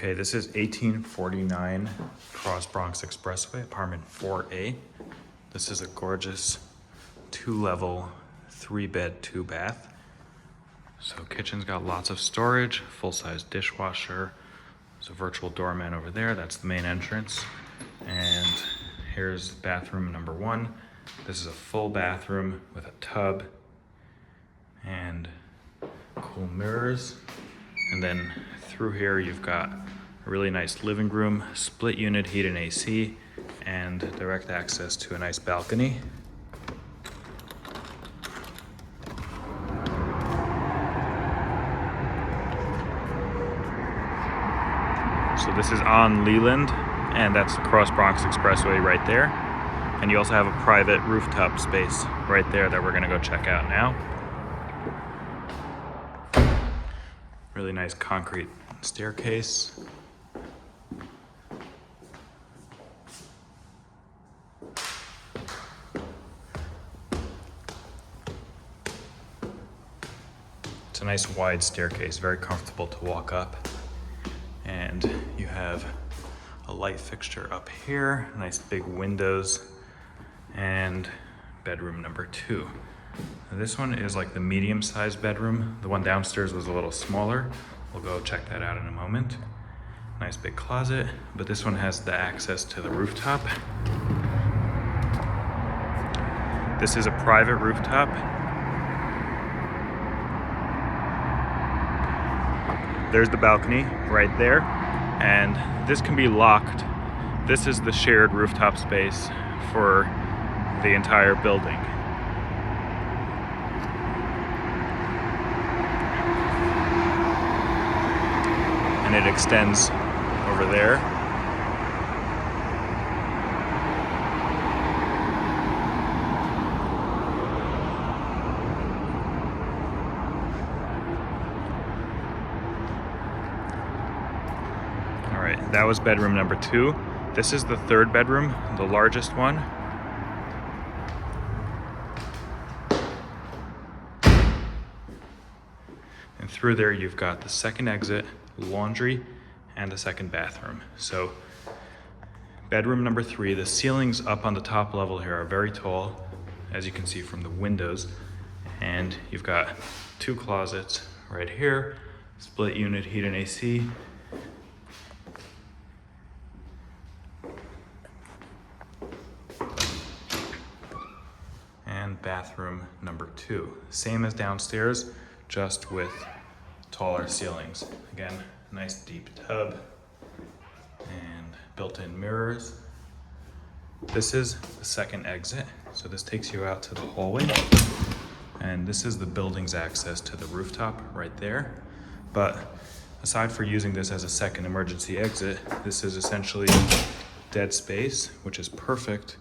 Okay, this is 1849 Cross Bronx Expressway, apartment 4A. This is a gorgeous 2-level, 3-bed, 2-bath. So kitchen's got lots of storage, full-size dishwasher. There's a virtual doorman over there, that's the main entrance. And here's bathroom number 1. This is a full bathroom with a tub and cool mirrors. And then through here you've got a really nice living room, split unit heat and AC, and direct access to a nice balcony. So this is on Leland, and that's Cross Bronx Expressway right there. And you also have a private rooftop space right there that we're gonna go check out now. Really nice concrete staircase. It's a nice wide staircase, very comfortable to walk up. And you have a light fixture up here, nice big windows, and bedroom number 2. Now this one is like the medium-sized bedroom. The one downstairs was a little smaller. We'll go check that out in a moment. Nice big closet, but this one has the access to the rooftop. This is a private rooftop. There's the balcony right there, and this can be locked. This is the shared rooftop space for the entire building. And it extends over there. All right, that was bedroom number 2. This is the 3rd bedroom, the largest one. And through there, you've got the 2nd exit, laundry, and the 2nd bathroom. So bedroom number 3, the ceilings up on the top level here are very tall, as you can see from the windows. And you've got 2 closets right here, split unit heat and AC. And bathroom number 2, same as downstairs, just with taller ceilings. Again, nice deep tub and built-in mirrors. This is the 2nd exit, so this takes you out to the hallway, and this is the building's access to the rooftop right there. But aside for using this as a 2nd emergency exit, this is essentially dead space, which is perfect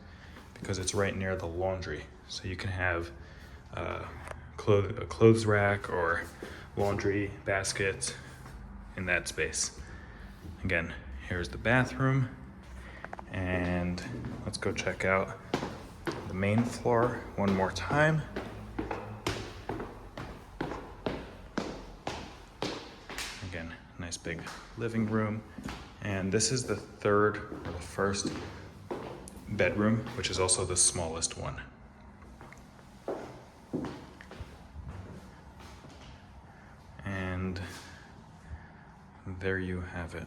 because it's right near the laundry. So you can have a clothes rack or laundry baskets in that space. Again, here's the bathroom, and let's go check out the main floor one more time. Again, nice big living room, and this is the 3rd or the 1st bedroom, which is also the smallest one. And there you have it.